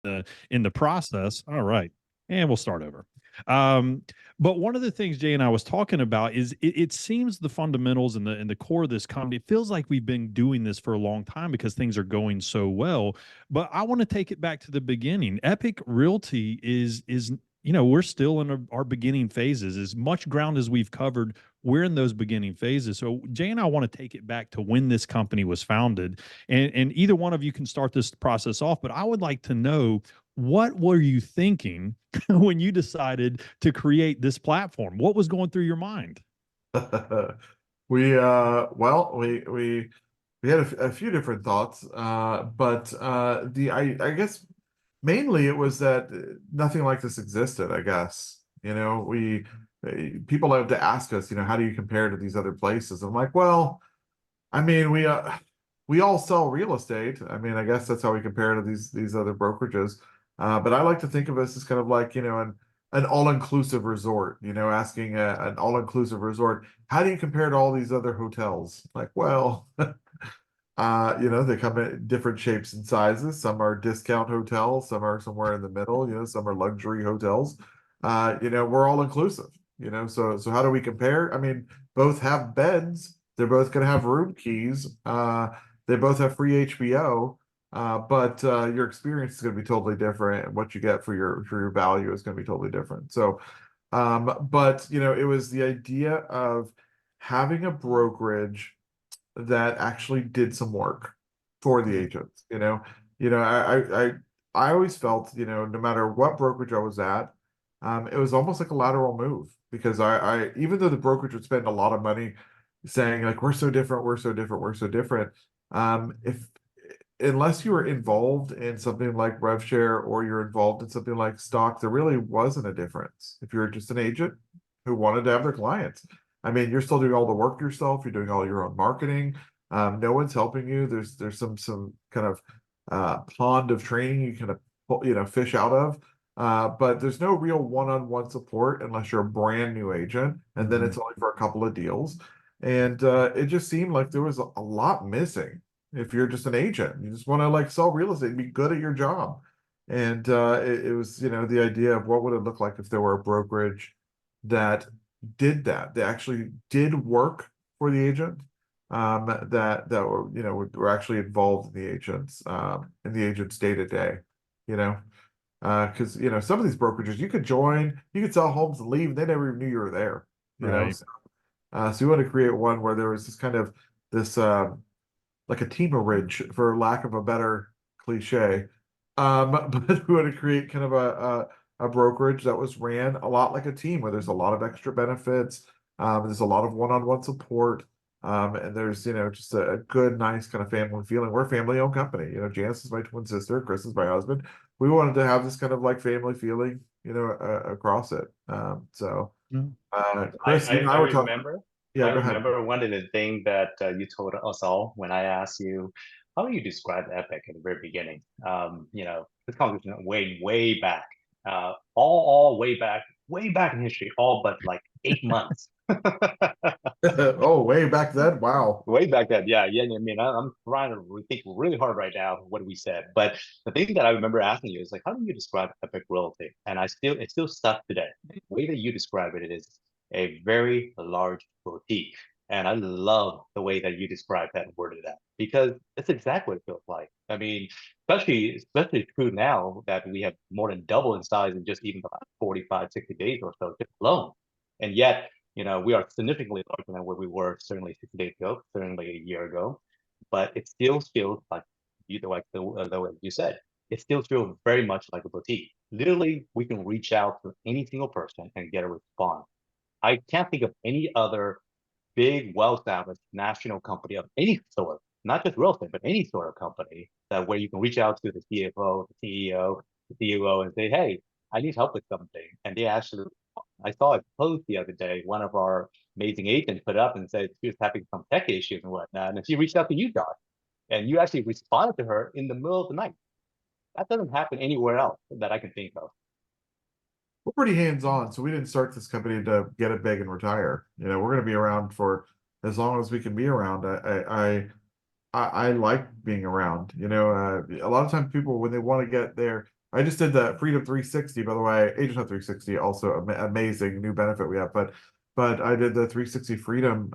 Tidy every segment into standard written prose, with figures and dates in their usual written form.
in the process. All right. And we'll start over. Um, but one of the things Jay and I was talking about is it seems the fundamentals and the core of this company, it feels like we've been doing this for a long time because things are going so well. But I want to take it back to the beginning. Epique Realty is we're still in our beginning phases. As much ground as we've covered, we're in those beginning phases. So Jay and I want to take it back to when this company was founded. And either one of you can start this process off, but I would like to know, what were you thinking when you decided to create this platform? What was going through your mind? We had a few different thoughts, but I guess mainly it was that nothing like this existed. I guess, people have to ask us, how do you compare to these other places? I'm like, well, I mean, we all sell real estate. I mean, I guess that's how we compare to these other brokerages. But I like to think of us as kind of like, an all-inclusive resort, asking an all-inclusive resort, how do you compare to all these other hotels? Like, well, they come in different shapes and sizes. Some are discount hotels, some are somewhere in the middle, some are luxury hotels. We're all inclusive, so how do we compare? I mean, both have beds, they're both going to have room keys, they both have free HBO. But your experience is going to be totally different, and what you get for your value is going to be totally different. So, but it was the idea of having a brokerage that actually did some work for the agents. I always felt, no matter what brokerage I was at, it was almost like a lateral move, because I even though the brokerage would spend a lot of money saying like, we're so different, we're so different, we're so different. If Unless you were involved in something like RevShare, or you're involved in something like stock, there really wasn't a difference. If you're just an agent who wanted to have their clients, I mean, you're still doing all the work yourself. You're doing all your own marketing. No one's helping you. There's some kind of pond of training you kind of fish out of. But there's no real one-on-one support unless you're a brand new agent, and then it's only for a couple of deals. And it just seemed like there was a lot missing. If you're just an agent, you just want to like sell real estate and be good at your job. And it was, the idea of what would it look like if there were a brokerage that did that. They actually did work for the agent, that were, were actually involved in the agent's day to day, because some of these brokerages you could join, you could sell homes and leave, and they never even knew you were there. Right. So we want to create one where there was this kind of this like a teamerage, for lack of a better cliche. But we want to create kind of a brokerage that was ran a lot like a team, where there's a lot of extra benefits, there's a lot of one-on-one support, and there's just a good, nice kind of family feeling. We're a family-owned company. Janice is my twin sister, Chris is my husband. We wanted to have this kind of like family feeling, across it. Chris, you and I I were talking. remember. Yeah, I go ahead. remember one of the things that you told us all when I asked you, how do you describe Epic at the very beginning? This conversation way back, all way back in history, all but like 8 months. Oh, way back then. Wow. Way back then, yeah. I mean, I'm trying to think really hard right now what we said, but the thing that I remember asking you is like, how do you describe Epic Realty? And it still stuck today. The way that you describe it is a very large boutique, and I love the way that you describe that and worded that, because it's exactly what it feels like. I mean, especially true now that we have more than double in size in just even about 45, 60 days or so, just alone, and yet we are significantly larger than where we were certainly 60 days ago, certainly a year ago. But it still feels like the way you said, it still feels very much like a boutique. Literally, we can reach out to any single person and get a response. I can't think of any other big, well-established national company of any sort, not just real estate, but any sort of company, that where you can reach out to the CFO, the CEO, the CUO, and say, "Hey, I need help with something," and they actually. I saw a post the other day. One of our amazing agents put up and said she was having some tech issues and whatnot, and she reached out to you, Josh, and you actually responded to her in the middle of the night. That doesn't happen anywhere else that I can think of. We're pretty hands-on, so we didn't start this company to get it big and retire. We're going to be around for as long as we can be around. I like being around. A lot of times people, when they want to get I just did the Freedom 360, by the way. Agent Hub 360, also amazing new benefit we have. But I did the 360 Freedom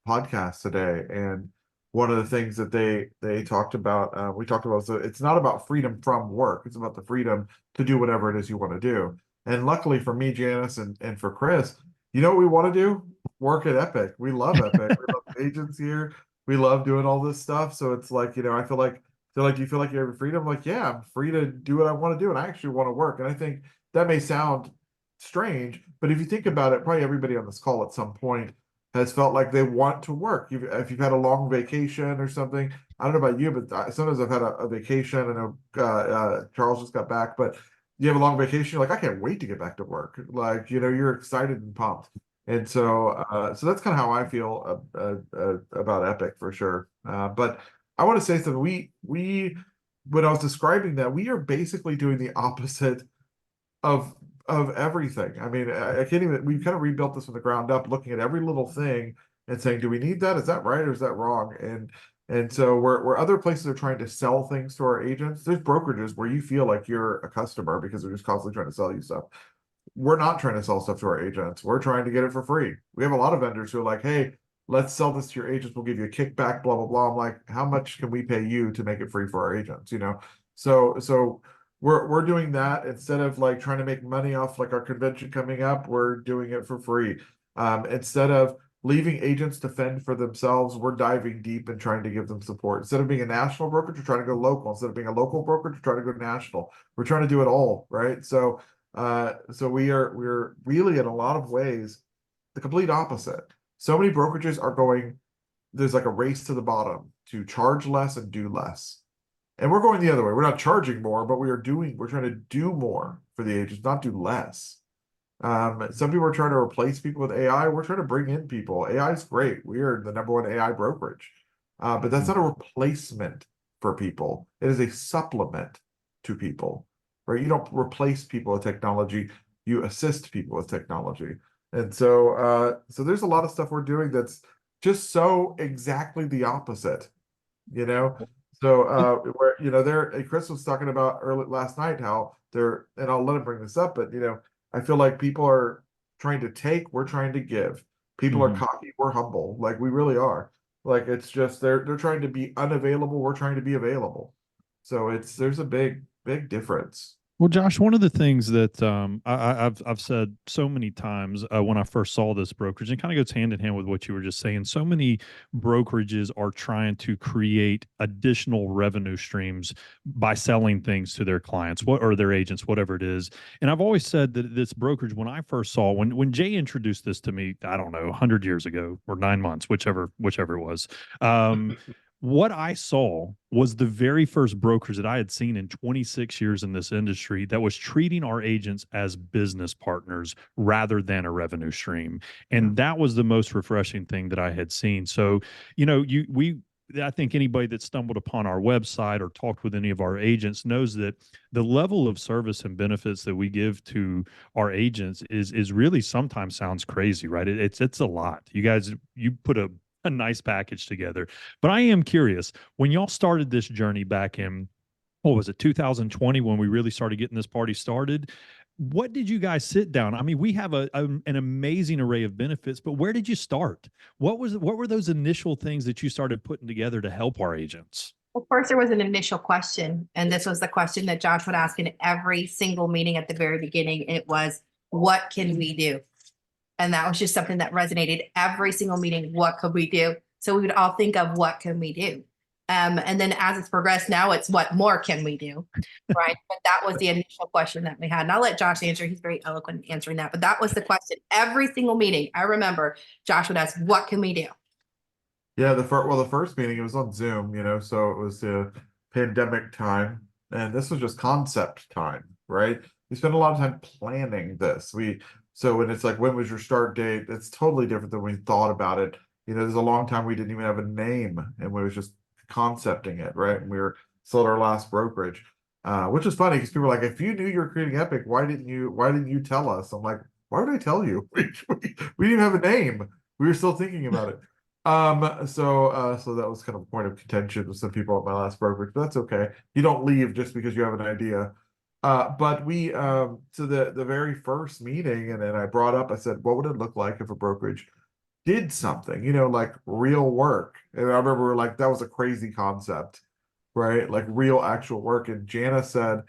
podcast today, and one of the things that they talked about, we talked about, so it's not about freedom from work. It's about the freedom to do whatever it is you want to do. And luckily for me, Janice, and for Chris, you know what we want to do? Work at Epique. We love Epique. We love agents here. We love doing all this stuff. So it's like, I feel like, you feel like you have your freedom? Like, yeah, I'm free to do what I want to do. And I actually want to work. And I think that may sound strange, but if you think about it, probably everybody on this call at some point has felt like they want to work. If you've had a long vacation or something, I don't know about you, but sometimes I've had a vacation. I know Charles just got back, but you have a long vacation, you're like, I can't wait to get back to work. Like, you're excited and pumped. And so that's kind of how I feel about Epique for sure. But I want to say something. We when I was describing that, we are basically doing the opposite of everything. I mean, I can't even. We've kind of rebuilt this from the ground up, looking at every little thing and saying, do we need that? Is that right or is that wrong? And so where other places are trying to sell things to our agents, there's brokerages where you feel like you're a customer because they're just constantly trying to sell you stuff. We're not trying to sell stuff to our agents. We're trying to get it for free. We have a lot of vendors who are like, hey, let's sell this to your agents. We'll give you a kickback, blah, blah, blah. I'm like, how much can we pay you to make it free for our agents? So we're doing that instead of like trying to make money off like our convention coming up. We're doing it for free. Instead of leaving agents to fend for themselves, we're diving deep and trying to give them support. Instead of being a national brokerage, we're trying to go local. Instead of being a local brokerage, we're trying to go national. We're trying to do it all, right? So we're really in a lot of ways the complete opposite. So many brokerages are going, there's like a race to the bottom to charge less and do less. And we're going the other way. We're not charging more, but we're trying to do more for the agents, not do less. Some people are trying to replace people with AI. We're trying to bring in people. AI is great. We are the #1 AI brokerage. But that's not a replacement for people. It is a supplement to people, right? You don't replace people with technology. You assist people with technology. And so there's a lot of stuff we're doing that's just so exactly the opposite, So Chris was talking about early last night how and I'll let him bring this up, but I feel like people are trying to take, we're trying to give. People are cocky, we're humble. Like we really are. Like it's just they're trying to be unavailable, we're trying to be available. So there's a big difference. Well, Josh, one of the things that I've said so many times when I first saw this brokerage, and kind of goes hand in hand with what you were just saying, so many brokerages are trying to create additional revenue streams by selling things to their clients, or their agents, whatever it is. And I've always said that this brokerage, when I first saw, when Jay introduced this to me, I don't know, 100 years ago or 9 months, whichever it was. What I saw was the very first brokerage that I had seen in 26 years in this industry that was treating our agents as business partners rather than a revenue stream. And that was the most refreshing thing that I had seen. So, I think anybody that stumbled upon our website or talked with any of our agents knows that the level of service and benefits that we give to our agents is really sometimes sounds crazy, right? It's a lot. You guys, you put a nice package together. But I am curious, when y'all started this journey back in, what was it, 2020, when we really started getting this party started, what did you guys sit down? I mean, we have an amazing array of benefits, but where did you start? What were those initial things that you started putting together to help our agents? Well, first there was an initial question, and this was the question that Josh would ask in every single meeting at the very beginning. It was, what can we do? And that was just something that resonated every single meeting. What could we do? So we would all think of what can we do? And then as it's progressed, now it's what more can we do? Right. But that was the initial question that we had. And I'll let Josh answer. He's very eloquent in answering that. But that was the question. Every single meeting, I remember Josh would ask, what can we do? Yeah, the first meeting, it was on Zoom, so it was the pandemic time. And this was just concept time, right? We spent a lot of time planning this. So when it's like, when was your start date? It's totally different than we thought about it. There's a long time we didn't even have a name, and we was just concepting it, right? And we were sold our last brokerage, which is funny because people are like, if you knew you were creating Epique, why didn't you tell us? I'm like, why would I tell you? We didn't even have a name. We were still thinking about it. So that was kind of a point of contention with some people at my last brokerage, but that's okay. You don't leave just because you have an idea. But we so the very first meeting, and then I brought up, I said, what would it look like if a brokerage did something, like real work? And I remember we were like, that was a crazy concept, right? Like real actual work. And Janice said,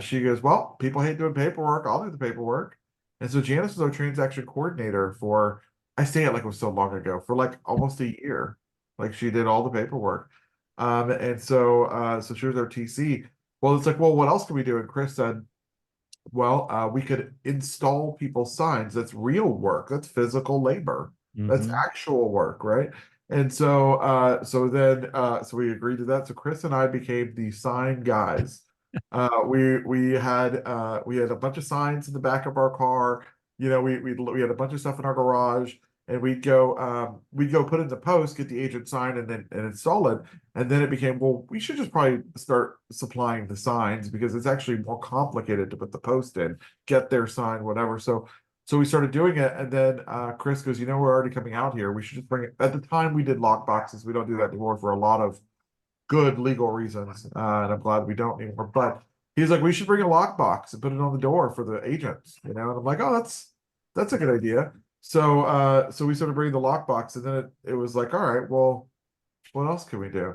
she goes, well, people hate doing paperwork. I'll do the paperwork. And so Janice was our transaction coordinator for, I say it like it was so long ago, for like almost a year. Like she did all the paperwork. And so she was our TC. Well, it's like, well, what else can we do? And Chris said, well, we could install people's signs. That's real work. That's physical labor. That's Mhm. actual work, right? And so we agreed to that. So Chris and I became the sign guys. We had a bunch of signs in the back of our car. We had a bunch of stuff in our garage, and we'd go put it in the post, get the agent sign, and install it. And then it became, well, we should just probably start supplying the signs because it's actually more complicated to put the post in, get their sign, whatever. So we started doing it, and then Chris goes, we're already coming out here. We should just bring it. At the time, we did lock boxes. We don't do that anymore for a lot of good legal reasons, and I'm glad we don't anymore. But he's like, we should bring a lockbox and put it on the door for the agents, And I'm like, oh, that's a good idea. So we started bringing the lockbox, and then it was like, all right, well, what else can we do?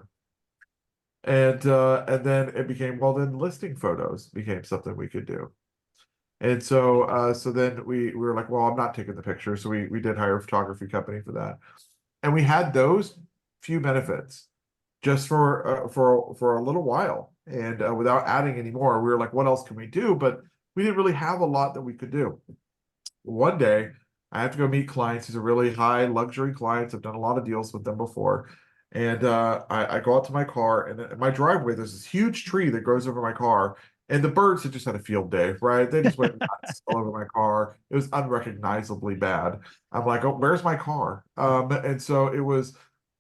And then it became, well, then listing photos became something we could do. And so then we were like, well, I'm not taking the picture. So we did hire a photography company for that. And we had those few benefits just for a little while. And without adding any more, we were like, what else can we do? But we didn't really have a lot that we could do. One day, I have to go meet clients. These are really high luxury clients. I've done a lot of deals with them before. And I go out to my car, and in my driveway, there's this huge tree that grows over my car. And the birds had just had a field day, right? They just went nuts all over my car. It was unrecognizably bad. I'm like, oh, where's my car? And so it was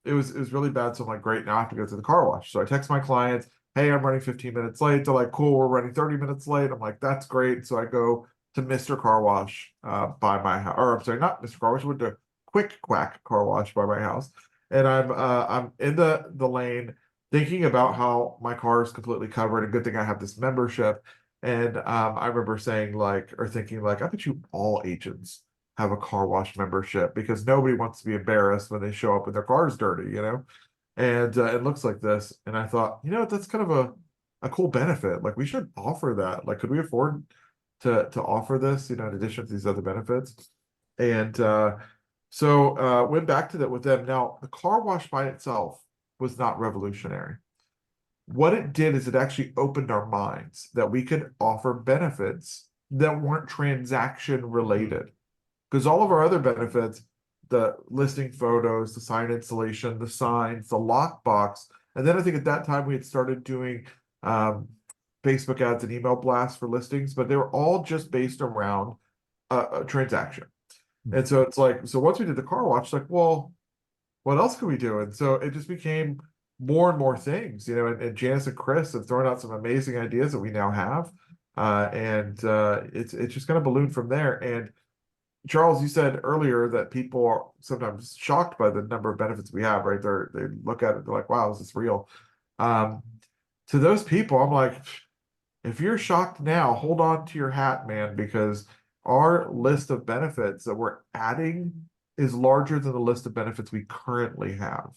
really bad. So I'm like, great, now I have to go to the car wash. So I text my clients, hey, I'm running 15 minutes late. They're like, cool, we're running 30 minutes late. I'm like, that's great. So I go to Mr. Car Wash by my house, or I'm sorry, not Mr. Car Wash, went to Quick Quack Car Wash by my house. And I'm in the lane thinking about how my car is completely covered. And good thing I have this membership. And I remember saying thinking I bet you all agents have a car wash membership because nobody wants to be embarrassed when they show up and their car's dirty, And it looks like this. And I thought, that's kind of a cool benefit. Like we should offer that. Like, could we afford to offer this, in addition to these other benefits? And so went back to that with them. Now, the car wash by itself was not revolutionary. What it did is it actually opened our minds that we could offer benefits that weren't transaction related. Because all of our other benefits, the listing photos, the sign installation, the signs, the lockbox, and then I think at that time we had started doing Facebook ads and email blasts for listings, but they were all just based around a transaction. And so it's like, so once we did the car wash, like, well, what else can we do? And so it just became more and more things, and Janice and Chris have thrown out some amazing ideas that we now have. It's just kind of ballooned from there. And Charles, you said earlier that people are sometimes shocked by the number of benefits we have, right? They look at it, they're like, wow, is this real? To those people, I'm like, if you're shocked now, hold on to your hat, man, because our list of benefits that we're adding is larger than the list of benefits we currently have.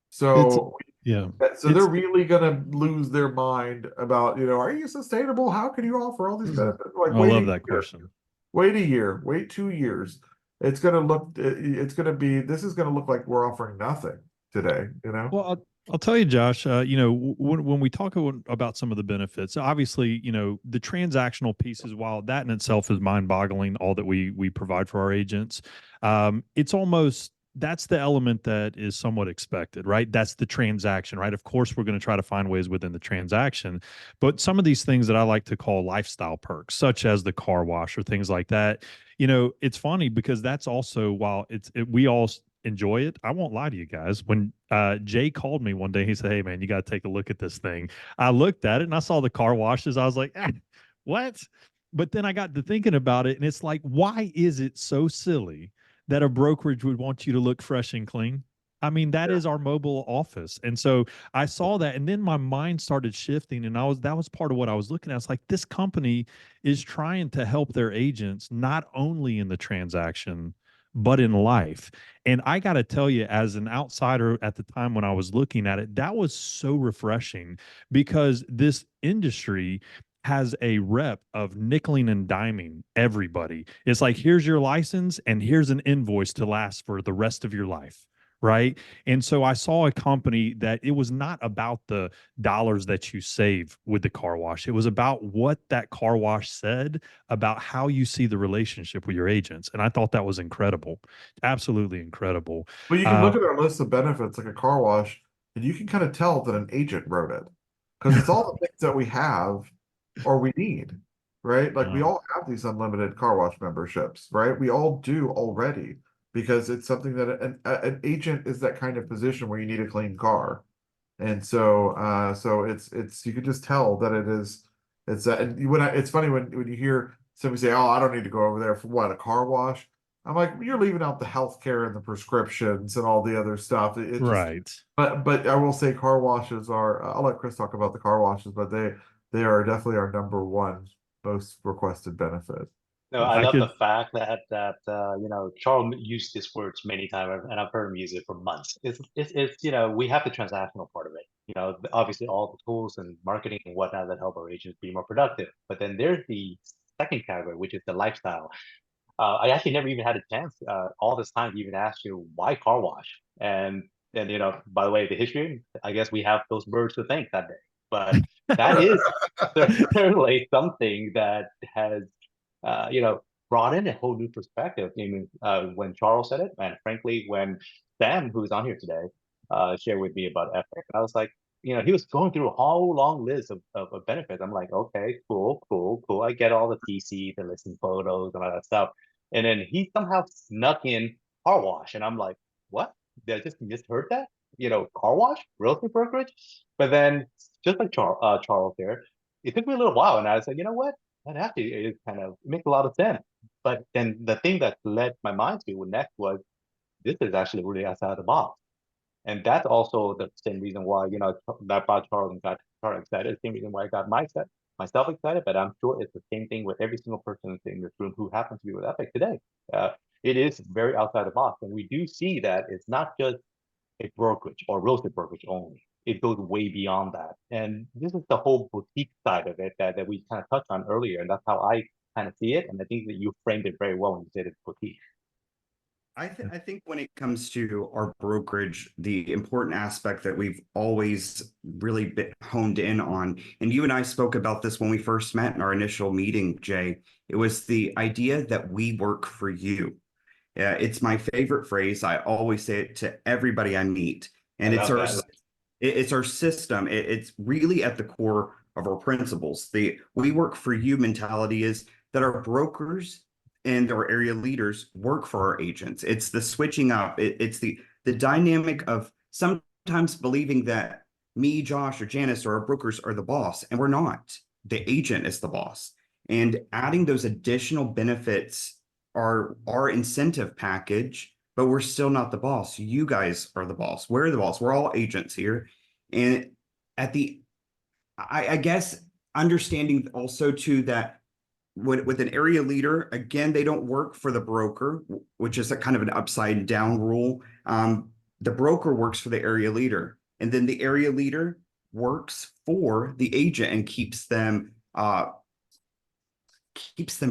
So they're really gonna lose their mind about, are you sustainable? How can you offer all these benefits? Like, I love that question. Wait a year, wait 2 years. This is gonna look like we're offering nothing today, Well, I'll tell you, Josh, when we talk about some of the benefits, obviously, the transactional pieces, while that in itself is mind-boggling, all that we provide for our agents, it's almost, that's the element that is somewhat expected, right? That's the transaction, right? Of course, we're going to try to find ways within the transaction, but some of these things that I like to call lifestyle perks, such as the car wash or things like that, it's funny because that's also, while we all enjoy it, I won't lie to you guys. When Jay called me one day, he said, hey, man, you got to take a look at this thing. I looked at it and I saw the car washes. I was like, what? But then I got to thinking about it, and it's like, why is it so silly that a brokerage would want you to look fresh and clean? I mean, that is our mobile office. And so I saw that, and then my mind started shifting, and that was part of what I was looking at. It's like, this company is trying to help their agents not only in the transaction, but in life. And I got to tell you, as an outsider at the time when I was looking at it, that was so refreshing, because this industry has a rep of nickeling and diming everybody. It's like, here's your license and here's an invoice to last for the rest of your life. Right. And so I saw a company that it was not about the dollars that you save with the car wash. It was about what that car wash said about how you see the relationship with your agents. And I thought that was incredible. Absolutely incredible. Well, you can look at our list of benefits like a car wash, and you can kind of tell that an agent wrote it, because it's all the things that we have or we need, right? Like we all have these unlimited car wash memberships, right? We all do already, because it's something that an agent is that kind of position where you need a clean car. And so so it's you can just tell that it's and it's funny when you hear somebody say, "Oh, I don't need to go over there for what, a car wash." I'm like, you're leaving out the healthcare and the prescriptions and all the other stuff. It just, Right. but I will say car washes are, I'll let Chris talk about the car washes, but they are definitely our number one most requested benefit. No, I I love the could, fact that Charles used these words many times, and I've heard him use it for months. It's we have the transactional part of it. Obviously all the tools and marketing and whatnot that help our agents be more productive. But then there's the second category, which is the lifestyle. I actually never even had a chance all this time to even ask you why car wash. And then by the way, the history, I guess we have those birds to thank that day. But that is certainly something that has brought in a whole new perspective. I mean, when Charles said it, and frankly, when Sam, who's on here today, shared with me about Epic, I was like, he was going through a whole long list of benefits. I'm like, okay, cool, cool, cool. I get all the TC, the listing photos, and all that stuff. And then he somehow snuck in car wash, and I'm like, what? Did I just misheard that? Car wash, real estate brokerage. But then, just like Charles there, it took me a little while, and I was like, you know what? That actually is it makes a lot of sense. But then the thing that led my mind to next was, this is actually really outside the box. And that's also the same reason why, that got Charles and got Charles excited. The same reason why I got myself excited. But I'm sure it's the same thing with every single person in this room who happens to be with Epic today. It is very outside the box. And we do see that it's not just a brokerage or real estate brokerage only. It goes way beyond that. And this is the whole boutique side of it that we kind of touched on earlier. And that's how I kind of see it. And I think that you framed it very well when you said it's boutique. I think when it comes to our brokerage, the important aspect that we've always really been honed in on, and you and I spoke about this when we first met in our initial meeting, Jay, it was the idea that we work for you. It's my favorite phrase. I always say it to everybody I meet, and it's our system. It's really at the core of our principles. The "we work for you" mentality is that our brokers and our area leaders work for our agents. It's the switching up. It's the dynamic of sometimes believing that me, Josh, or Janice, or our brokers are the boss, and we're not. The agent is the boss. And adding those additional benefits are our incentive package, but we're still not the boss. You guys are the boss. We're the boss. We're all agents here. And I guess understanding also too that with an area leader, again, they don't work for the broker, which is a kind of an upside down rule. The broker works for the area leader, and then the area leader works for the agent and keeps them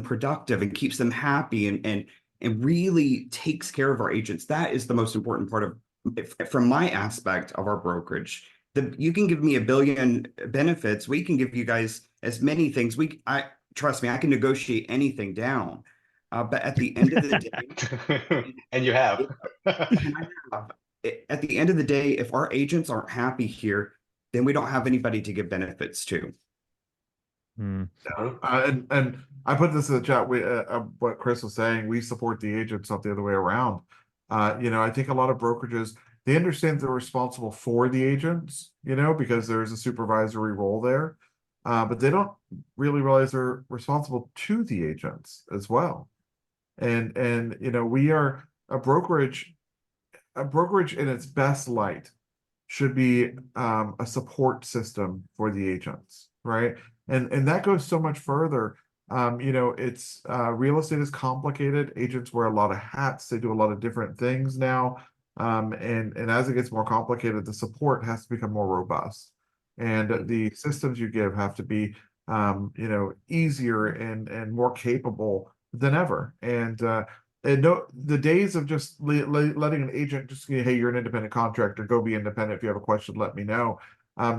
productive and keeps them happy and really takes care of our agents. That is the most important part of, from my aspect of our brokerage. You can give me a billion benefits. We can give you guys as many things. Trust me, I can negotiate anything down. But at the end of the day, and you have. At the end of the day, if our agents aren't happy here, then we don't have anybody to give benefits to. And I put this in the chat. What Chris was saying, we support the agents, not the other way around. I think a lot of brokerages, they understand they're responsible for the agents, because there's a supervisory role there. But they don't really realize they're responsible to the agents as well. And we are a brokerage. a brokerage in its best light should be a support system for the agents, right? And that goes so much further. It's real estate is complicated. Agents wear a lot of hats. They do a lot of different things now. And as it gets more complicated, the support has to become more robust. And the systems you give have to be easier and more capable than ever. And no, the days of just letting an agent just, hey, you're an independent contractor, go be independent. If you have a question, let me know.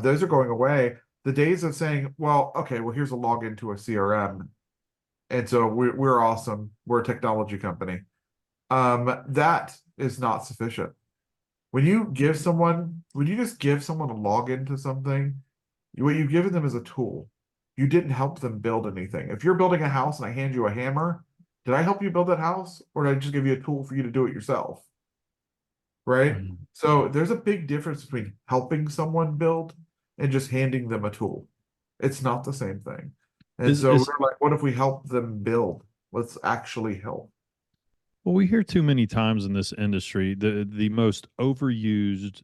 Those are going away. The days of saying, well, okay, well, here's a login to a CRM. And so we're awesome. We're a technology company. That is not sufficient. When you just give someone a login to something, what you've given them is a tool. You didn't help them build anything. If you're building a house and I hand you a hammer, did I help you build that house, or did I just give you a tool for you to do it yourself? Right? Mhm. So there's a big difference between helping someone build and just handing them a tool. It's not the same thing. And so we're like, what if we help them build? Let's actually help. Well, we hear too many times in this industry the most overused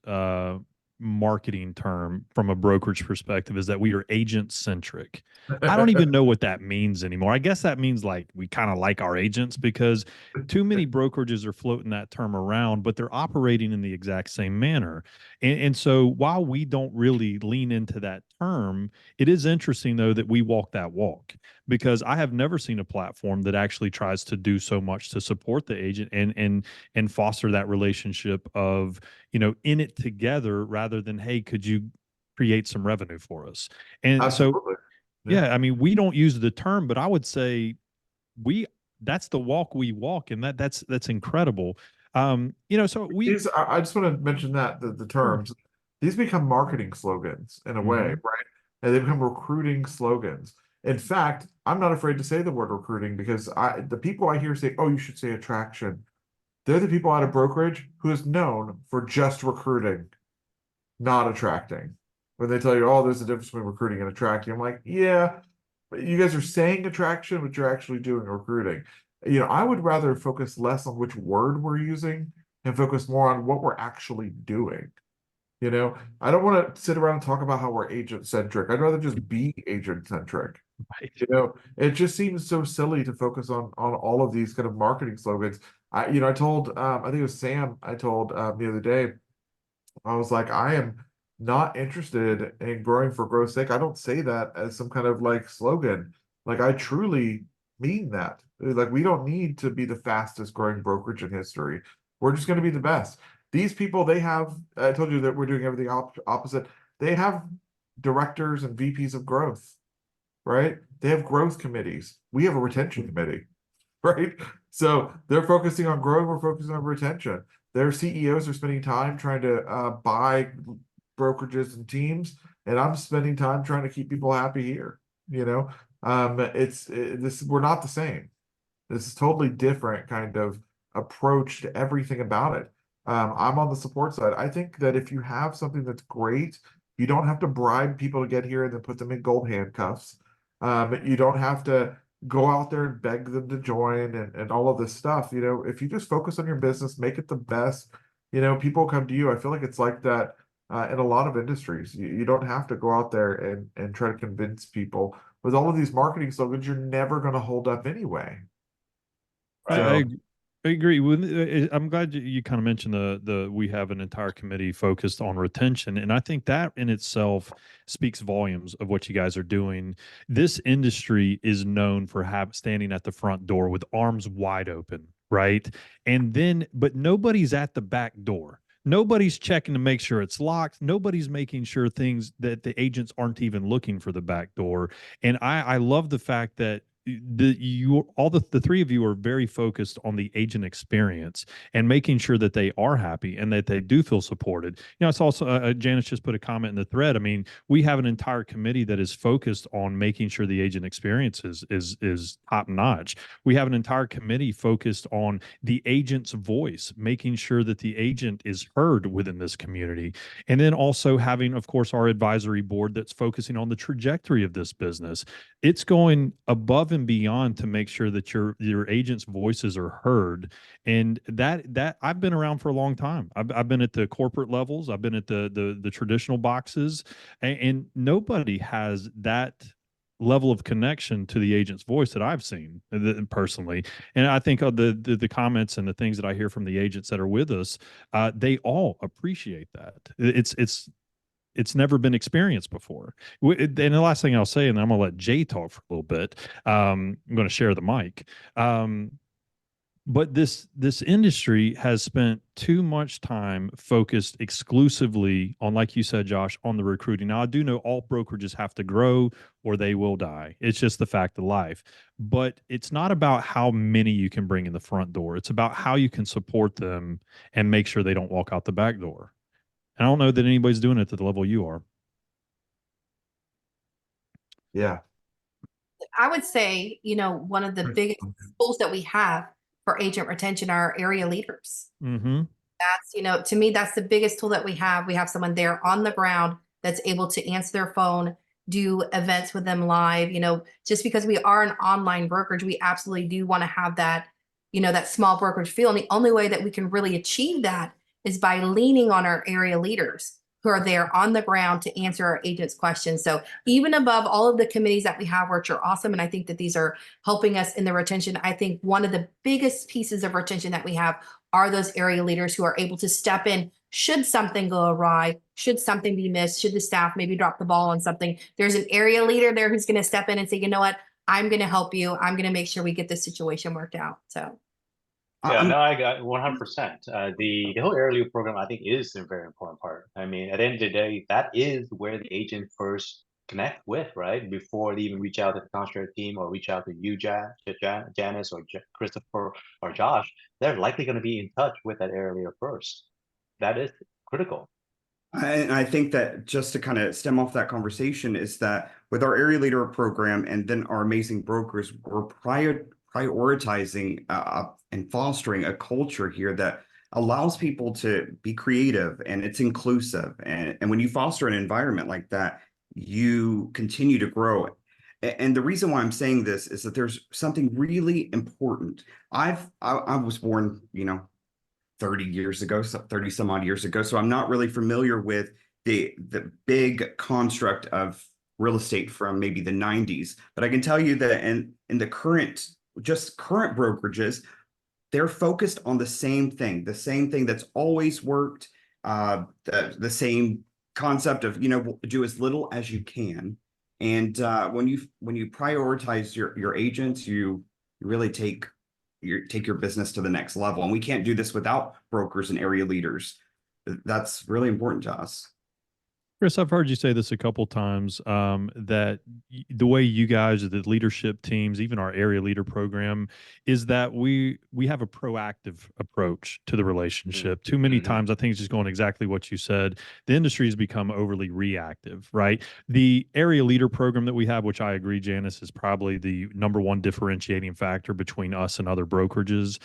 marketing term from a brokerage perspective is that we are agent centric. I don't even know what that means anymore. I guess that means like we kind of like our agents, because too many brokerages are floating that term around, but they're operating in the exact same manner. And so while we don't really lean into that term, it is interesting though that we walk that walk, because I have never seen a platform that actually tries to do so much to support the agent and foster that relationship of, in it together, rather than, hey, could you create some revenue for us? And Absolutely. so, yeah, I mean, we don't use the term, but I would say that's the walk we walk, and that's incredible. So I just want to mention that the terms, these become marketing slogans in a way, right? And they become recruiting slogans. In fact, I'm not afraid to say the word recruiting, because the people I hear say, oh, you should say attraction. They're the people out of brokerage who is known for just recruiting, not attracting. When they tell you, oh, there's a difference between recruiting and attracting, I'm like, yeah, but you guys are saying attraction, but you're actually doing recruiting. I would rather focus less on which word we're using and focus more on what we're actually doing. I don't want to sit around and talk about how we're agent centric. I'd rather just be agent centric. Right. It just seems so silly to focus on all of these kind of marketing slogans. I told I think it was Sam, I told the other day, I was like, I am not interested in growing for growth's sake. I don't say that as some kind of like slogan. Like, I truly mean that. Like, we don't need to be the fastest growing brokerage in history. We're just going to be the best. These people, I told you that we're doing everything opposite. They have directors and VPs of growth, right? They have growth committees. We have a retention committee, right? So they're focusing on growing, we're focusing on retention. Their CEOs are spending time trying to buy brokerages and teams, and I'm spending time trying to keep people happy here. We're not the same. This is totally different kind of approach to everything about it. I'm on the support side. I think that if you have something that's great, you don't have to bribe people to get here and then put them in gold handcuffs. You don't have to go out there and beg them to join and all of this stuff. If you just focus on your business, make it the best, people come to you. I feel like it's like that in a lot of industries. You don't have to go out there and try to convince people. With all of these marketing slogans, you're never going to hold up anyway. I agree. I'm glad you kind of mentioned we have an entire committee focused on retention, and I think that in itself speaks volumes of what you guys are doing. This industry is known for standing at the front door with arms wide open, right? But nobody's at the back door. Nobody's checking to make sure it's locked. Nobody's making sure things that the agents aren't even looking for the back door. And I love the fact that the three of you are very focused on the agent experience and making sure that they are happy and that they do feel supported. It's also Janice just put a comment in the thread. I mean, we have an entire committee that is focused on making sure the agent experience is top notch. We have an entire committee focused on the agent's voice, making sure that the agent is heard within this community. And then also having, of course, our advisory board that's focusing on the trajectory of this business. It's going above and beyond to make sure that your agents' voices are heard. And that I've been around for a long time. I've been at the corporate levels. I've been at the traditional boxes, and nobody has that level of connection to the agent's voice that I've seen personally. And I think of the comments and the things that I hear from the agents that are with us, they all appreciate that. It's never been experienced before. And the last thing I'll say, and I'm going to let Jay talk for a little bit. I'm going to share the mic. But this industry has spent too much time focused exclusively on, like you said, Josh, on the recruiting. Now, I do know all brokerages have to grow or they will die. It's just the fact of life. But it's not about how many you can bring in the front door. It's about how you can support them and make sure they don't walk out the back door. And I don't know that anybody's doing it to the level you are. Yeah. I would say, one of the biggest tools that we have for agent retention are area leaders. Mm-hmm. That's, to me, that's the biggest tool that we have. We have someone there on the ground that's able to answer their phone, do events with them live. Just because we are an online brokerage, we absolutely do want to have that, that small brokerage feel. And the only way that we can really achieve that is by leaning on our area leaders who are there on the ground to answer our agents' questions. So even above all of the committees that we have, which are awesome, and I think that these are helping us in the retention, I think one of the biggest pieces of retention that we have are those area leaders who are able to step in should something go awry, should something be missed, should the staff maybe drop the ball on something. There's an area leader there who's going to step in and say, you know what, I'm going to help you. I'm going to make sure we get this situation worked out. So. Yeah, no, I got 100%. The whole area lead program, I think, is a very important part. I mean, at the end of the day, that is where the agent first connect with, right? Before they even reach out to the contract team or reach out to you, Janice, or Christopher, or Josh, they're likely going to be in touch with that area leader first. That is critical. And I think that just to kind of stem off that conversation is that with our area leader program and then our amazing brokers, we're prioritizing and fostering a culture here that allows people to be creative and it's inclusive. And when you foster an environment like that, you continue to grow. And the reason why I'm saying this is that there's something really important. I was born, 30 years ago, 30 some odd years ago. So I'm not really familiar with the big construct of real estate from maybe the 90s. But I can tell you that in the current brokerages, they're focused on the same thing that's always worked, the same concept of, do as little as you can. And when you prioritize your agents, you really take your business to the next level. And we can't do this without brokers and area leaders. That's really important to us. Chris, I've heard you say this a couple times, that the way you guys, the leadership teams, even our area leader program, is that we have a proactive approach to the relationship. Too many times, I think it's just going exactly what you said. The industry has become overly reactive, right? The area leader program that we have, which I agree, Janice, is probably the #1 differentiating factor between us and other brokerages.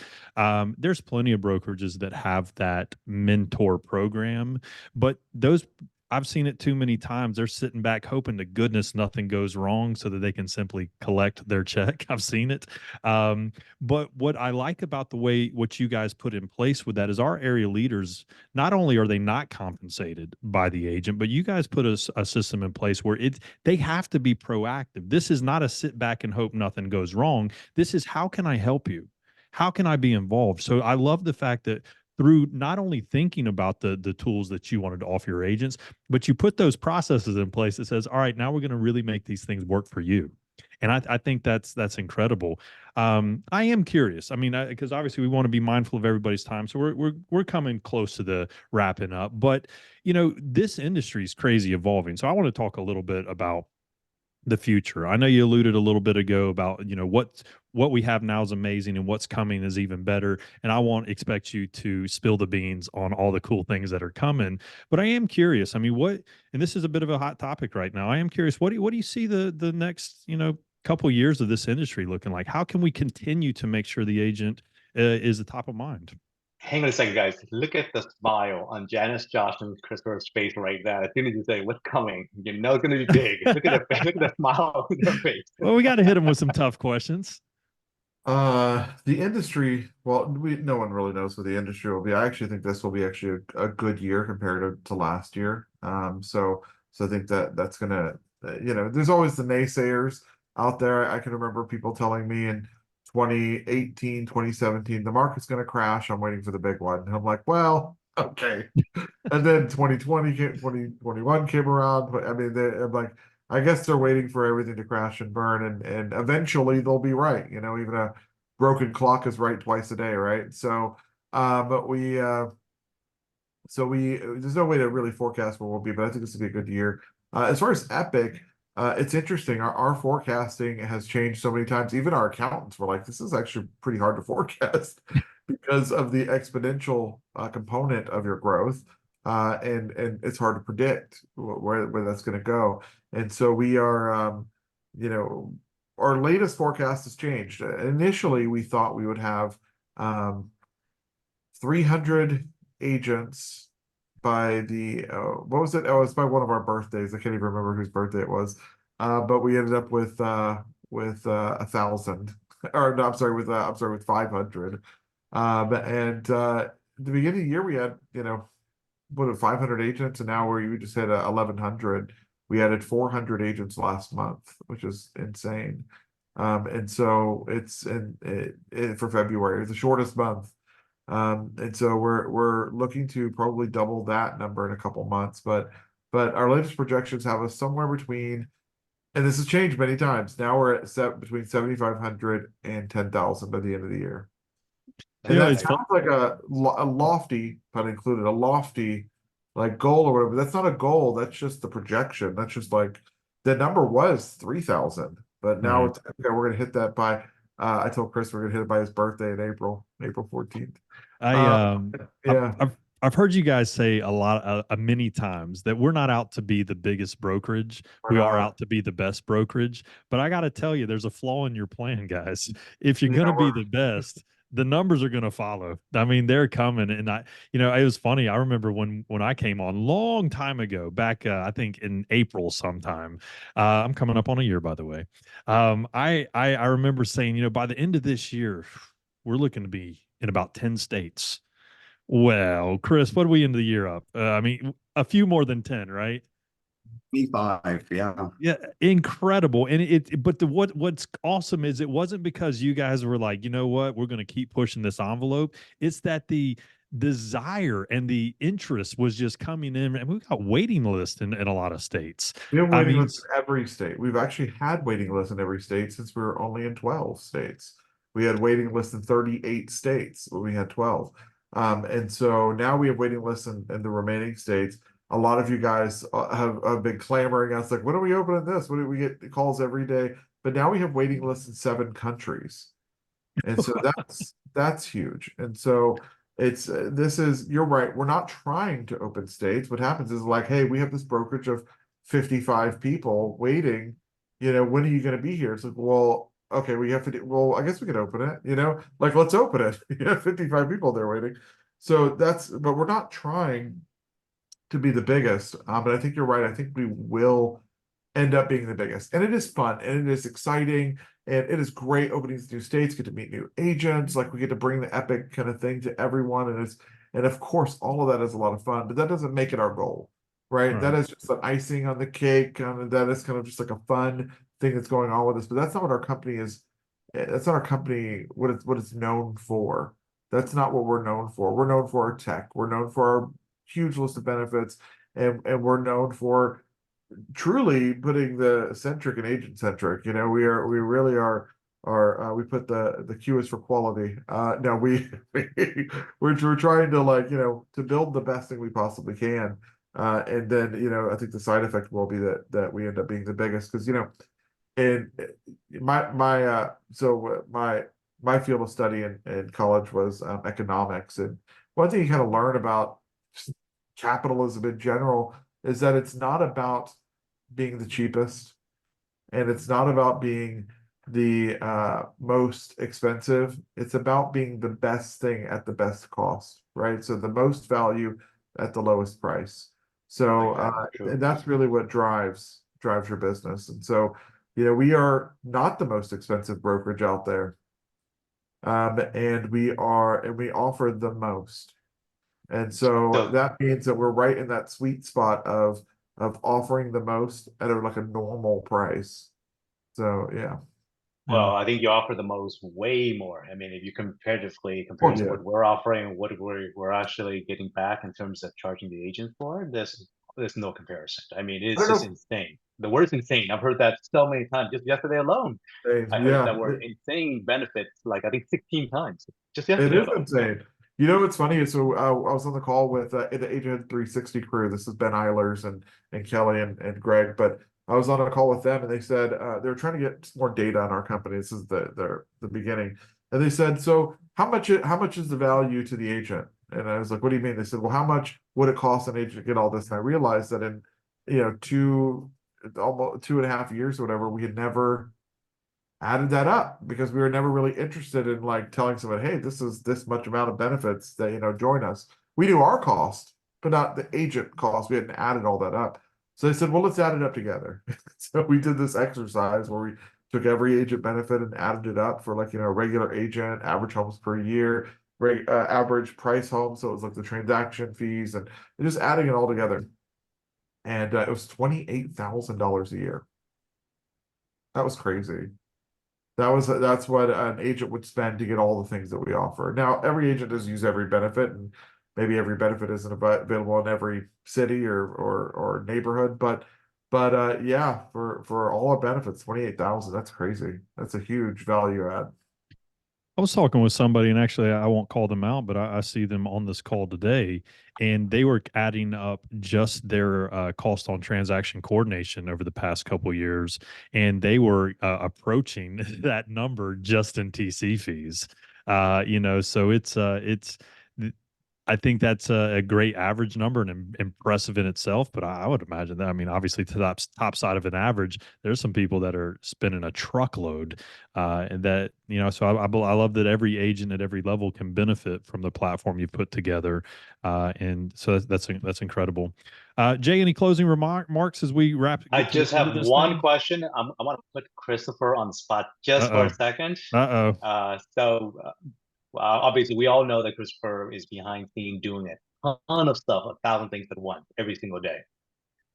There's plenty of brokerages that have that mentor program, but I've seen it too many times. They're sitting back hoping to goodness nothing goes wrong so that they can simply collect their check. I've seen it. But what I like about what you guys put in place with that is our area leaders, not only are they not compensated by the agent, but you guys put a system in place where they have to be proactive. This is not a sit back and hope nothing goes wrong. This is, how can I help you? How can I be involved? So I love the fact that through not only thinking about the tools that you wanted to offer your agents, but you put those processes in place that says, all right, now we're going to really make these things work for you. And I think that's incredible. I am curious. I mean, because obviously we want to be mindful of everybody's time. So we're coming close to the wrapping up. But, this industry is crazy evolving. So I want to talk a little bit about the future. I know you alluded a little bit ago about, what we have now is amazing and what's coming is even better. And I won't expect you to spill the beans on all the cool things that are coming, but I am curious. I mean, and this is a bit of a hot topic right now. I am curious, what do you see the next, couple years of this industry looking like? How can we continue to make sure the agent is the top of mind? Hang on a second, guys. Look at the smile on Janice, Josh, and Christopher's face right now. As soon as you say what's coming, you know it's going to be big. Look at the look at the smile on their face. Well, we got to hit them with some tough questions. The industry, well, no one really knows what the industry will be. I actually think this will be actually a good year compared to last year. So I think that's gonna, there's always the naysayers out there. I can remember people telling me in 2018, 2017, the market's gonna crash. I'm waiting for the big one. And I'm like, well, okay. And then 2021 came around. But I mean, I'm like, I guess they're waiting for everything to crash and burn, and eventually they'll be right. Even a broken clock is right twice a day, right? But there's no way to really forecast where we'll be, but I think this will be a good year. As far as Epic, it's interesting. Our forecasting has changed so many times. Even our accountants were like, this is actually pretty hard to forecast because of the exponential component of your growth. And it's hard to predict where that's going to go. And so we are, our latest forecast has changed. Initially, we thought we would have 300 agents by the what was it? Oh, it's by one of our birthdays. I can't even remember whose birthday it was. But we ended up with 1,000, or no, with 500. And the beginning of the year we had, 500 agents, and now we just hit 1,100. We added 400 agents last month, which is insane. And so it's for February, it's the shortest month. And so we're looking to probably double that number in a couple months. But our latest projections have us somewhere between, and this has changed many times. Now we're at between 7,500 and 10,000 by the end of the year. And that sounds like a lofty, pun included, a lofty like goal or whatever. That's not a goal. That's just the projection. That's just like the number was 3,000, but now it's okay, we're gonna hit that by. I told Chris we're gonna hit it by his birthday in April 14th. I've heard you guys say a lot, many times, that we're not out to be the biggest brokerage. We are out to be the best brokerage. But I got to tell you, there's a flaw in your plan, guys. If you're going to be the best, the numbers are going to follow. I mean, they're coming. And it was funny. I remember when I came on long time ago, back, I think in April sometime. I'm coming up on a year, by the way. I remember saying, by the end of this year, we're looking to be in about 10 states. Well, Chris, what do we end the year up? I mean, a few more than 10, right? 25, yeah. Yeah, incredible. And what's awesome is it wasn't because you guys were like, you know what, we're going to keep pushing this envelope. It's that the desire and the interest was just coming in, and we've got waiting lists in a lot of states. We have waiting lists in every state. We've actually had waiting lists in every state since we were only in 12 states. We had waiting lists in 38 states when we had 12. And so now we have waiting lists in the remaining states. A lot of you guys have been clamoring us like, when are we opening this? When do we get calls every day? But now we have waiting lists in 7 countries. And so that's huge. And so you're right. We're not trying to open states. What happens is like, hey, we have this brokerage of 55 people waiting, when are you going to be here? It's like, well, okay, we have to well, I guess we could open it, like, let's open it. You have 55 people there waiting. So but we're not trying to be the biggest. But I think you're right. I think we will end up being the biggest. And it is fun and it is exciting. And it is great opening these new states, get to meet new agents. Like we get to bring the Epic kind of thing to everyone. And of course, all of that is a lot of fun, but that doesn't make it our goal, right? That is just an icing on the cake. That is kind of just like a fun thing that's going on with us, but that's not what our company is. That's not our company, what it's known for. That's not what we're known for. We're known for our tech. We're known for our huge list of benefits, and we're known for truly putting the centric and agent centric. We really are. We put the Q is for quality. No, we're trying to to build the best thing we possibly can. And then I think the side effect will be that we end up being the biggest because and my field of study in college was economics, and one thing you kind of learn about capitalism in general is that it's not about being the cheapest, and it's not about being the most expensive. It's about being the best thing at the best cost, right? So the most value at the lowest price. So True. and that's really what drives your business. And so, we are not the most expensive brokerage out there. And we offer the most. And so that means that we're right in that sweet spot of offering the most at like a normal price. So yeah. Well, I think you offer the most, way more. I mean, if you compare to what we're offering, what we're actually getting back in terms of charging the agent for, there's no comparison. I mean, it's just insane. The word is insane. I've heard that so many times. Just yesterday alone, I heard that word insane benefits, like I think 16 times. Just yesterday It is alone. insane. You know what's funny is, so I was on the call with the Agent 360 crew. This is Ben Eilers and Kelly and Greg, but I was on a call with them, and they said they were trying to get more data on our company. This is the beginning, and they said, so how much is the value to the agent? And I was like, what do you mean? They said, well, how much would it cost an agent to get all this? And I realized that in almost 2.5 years or whatever, we had never added that up because we were never really interested in like telling someone, hey, this is this much amount of benefits that join us. We knew our cost, but not the agent cost. We hadn't added all that up. So they said, well, let's add it up together. So we did this exercise where we took every agent benefit and added it up for like regular agent, average homes per year, average price home. So it was like the transaction fees and just adding it all together. And it was $28,000 a year. That was crazy. That's what an agent would spend to get all the things that we offer. Now, every agent doesn't use every benefit, and maybe every benefit isn't available in every city or neighborhood. But yeah, for all our benefits, 28,000. That's crazy. That's a huge value add. I was talking with somebody, and actually, I won't call them out, but I see them on this call today, and they were adding up just their cost on transaction coordination over the past couple of years, and they were approaching that number just in TC fees. So it's I think that's a great average number and impressive in itself. But I would imagine that, I mean, obviously to the top side of an average, there's some people that are spending a truckload, and that, so I love that every agent at every level can benefit from the platform you've put together. And so that's incredible. Jay, any closing remarks as we wrap? I just have one question. I want to put Christopher on the spot just for a second. Obviously, we all know that Christopher is behind scene doing a ton of stuff, 1,000 things at once, every single day.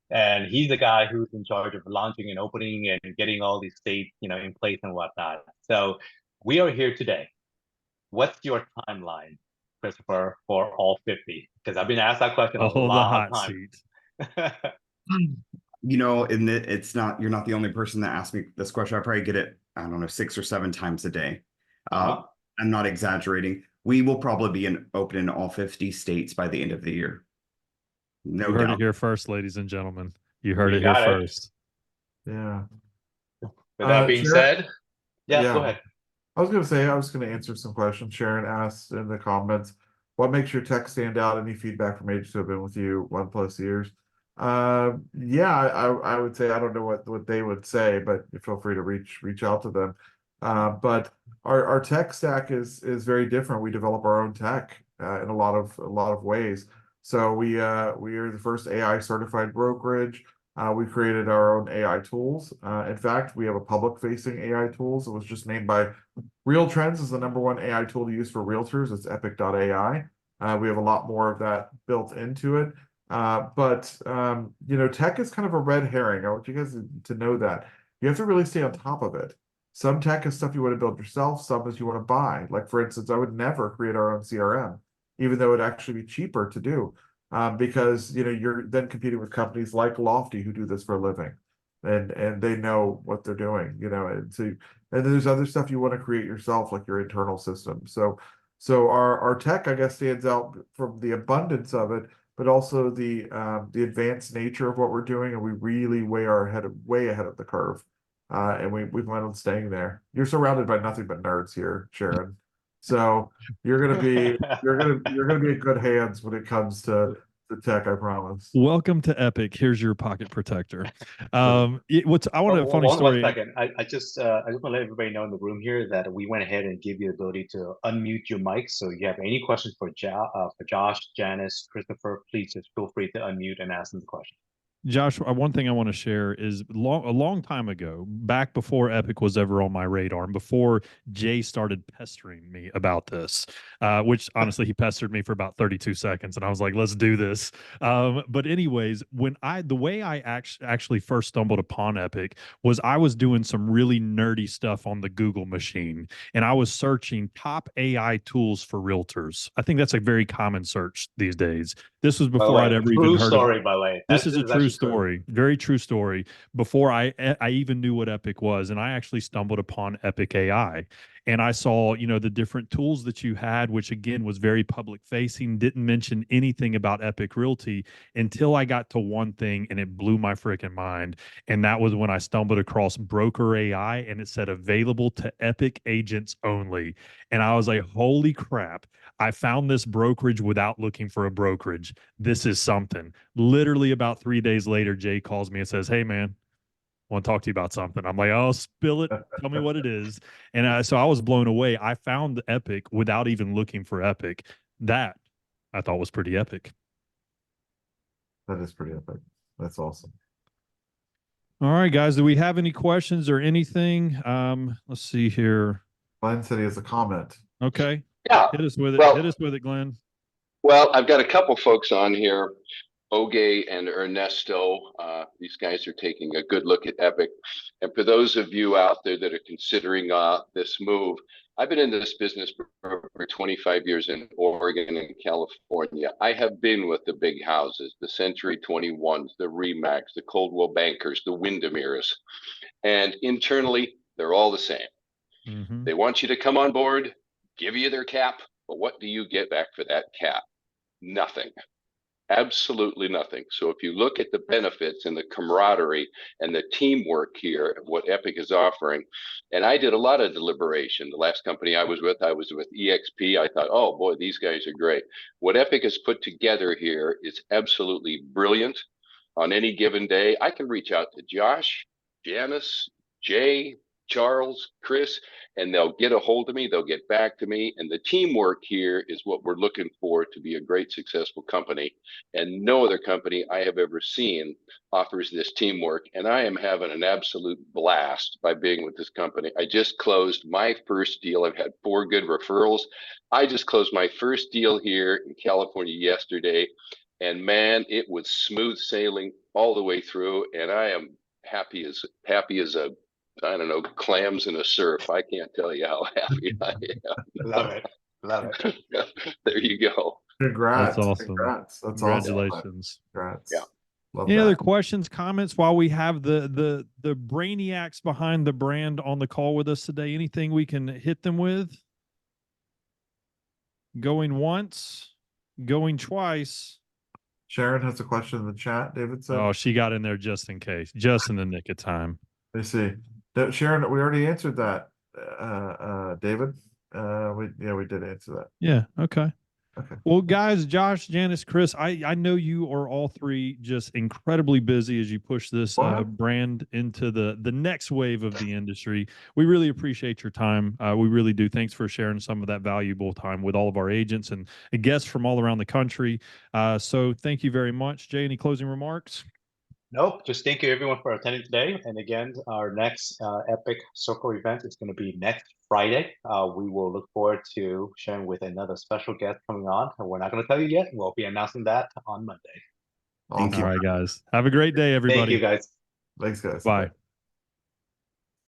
And he's the guy who's in charge of launching and opening and getting all these states, in place and whatnot. So we are here today. What's your timeline, Christopher, for all 50? Because I've been asked that question a lot of times. And it's not, you're not the only person that asked me this question. I probably get it, I don't know, 6 or 7 times a day. I'm not exaggerating. We will probably be open in all 50 states by the end of the year. No doubt. You heard it here first, ladies and gentlemen. You heard it here first. Yeah. With that being said, go ahead. I was going to answer some questions. Sharon asked in the comments, what makes your tech stand out? Any feedback from agents who have been with you 1+ years? I would say, I don't know what they would say, but feel free to reach out to them. But our tech stack is very different. We develop our own tech in a lot of ways. So we are the first AI certified brokerage. We created our own AI tools. In fact, we have a public-facing AI tools. It was just named by Real Trends as the #1 AI tool to use for realtors. It's Epique.AI. We have a lot more of that built into it. But tech is kind of a red herring. I want you guys to know that. You have to really stay on top of it. Some tech is stuff you want to build yourself, some is you want to buy. Like, for instance, I would never create our own CRM, even though it'd actually be cheaper to do, because you're then competing with companies like Lofty who do this for a living, and they know what they're doing. And there's other stuff you want to create yourself, like your internal system. So our tech, I guess, stands out from the abundance of it, but also the advanced nature of what we're doing, and we really way ahead of the curve. And we plan on staying there. You're surrounded by nothing but nerds here, Sharon. So you're gonna be in good hands when it comes to The tech, I promise. Welcome to Epic. Here's your pocket protector. I want a funny One story. second. I just want to let everybody know in the room here that we went ahead and give you the ability to unmute your mic. So if you have any questions for Josh, Janice, Christopher, please just feel free to unmute and ask them the question. Josh, one thing I want to share is a long time ago, back before Epic was ever on my radar, and before Jay started pestering me about this, which honestly he pestered me for about 32 seconds, and I was like, "Let's do this." But anyways, the way I actually first stumbled upon Epic was I was doing some really nerdy stuff on the Google machine, and I was searching top AI tools for realtors. I think that's a very common search these days. This was before I'd ever even heard story, of. by the way. This is a true story, very true story. Before I even knew what Epic was, and I actually stumbled upon Epic AI, and I saw the different tools that you had, which again was very public facing. Didn't mention anything about Epic Realty until I got to one thing, and it blew my freaking mind. And that was when I stumbled across Broker AI, and it said available to Epic agents only. And I was like, holy crap. I found this brokerage without looking for a brokerage. This is something. Literally about 3 days later, Jay calls me and says, "Hey, man, I want to talk to you about something." I'm like, "Oh, spill it. Tell me what it is." And so I was blown away. I found Epic without even looking for Epic. That I thought was pretty epic. That is pretty epic. That's awesome. All right, guys. Do we have any questions or anything? Let's see here. Glenn said he has a comment. Okay. Yeah. Hit us with it. Well, Hit us with it, Glenn. Well, I've got a couple folks on here, Oge and Ernesto. These guys are taking a good look at Epic. And for those of you out there that are considering this move, I've been in this business for over 25 years in Oregon and California. I have been with the big houses, the Century 21s, the Remax, the Coldwell Bankers, the Windermere's. And internally, they're all the same. Mm-hmm. They want you to come on board, give you their cap, but what do you get back for that cap? Nothing. Absolutely nothing. So if you look at the benefits and the camaraderie and the teamwork here of what Epic is offering, and I did a lot of deliberation. The last company I was with EXP. I thought, oh boy, these guys are great. What Epic has put together here is absolutely brilliant. On any given day, I can reach out to Josh, Janice, Jay, Charles, Chris, and they'll get a hold of me. They'll get back to me. And the teamwork here is what we're looking for to be a great, successful company. And no other company I have ever seen offers this teamwork. And I am having an absolute blast by being with this company. I just closed my first deal. I've had 4 good referrals. I just closed my first deal here in California yesterday. And man, it was smooth sailing all the way through. And I am happy as a, I don't know, clams in a surf. I can't tell you how happy I am. Love it. Love it. There you go. Congrats. That's awesome. Congrats. That's Congratulations. awesome. Congrats. Yeah. Love Any that. other questions, comments while we have the brainiacs behind the brand on the call with us today? Anything we can hit them with? Going once, going twice. Sharon has a question in the chat, David said. Oh, she got in there just in case, just in the nick of time. Let me see. Sharon, we already answered that, David. We did answer that. Yeah. Okay. Okay. Well, guys, Josh, Janice, Chris, I know you are all three just incredibly busy as you push this brand into the next wave of the industry. We really appreciate your time. We really do. Thanks for sharing some of that valuable time with all of our agents and guests from all around the country. So thank you very much. Jay, any closing remarks? Nope. Just thank you everyone for attending today. And again, our next Epic Circle event is going to be next Friday. We will look forward to sharing with another special guest coming on. And we're not going to tell you yet. We'll be announcing that on Monday. Awesome. All right, guys. Have a great day, everybody. Thank you, guys. Thanks, guys. Bye.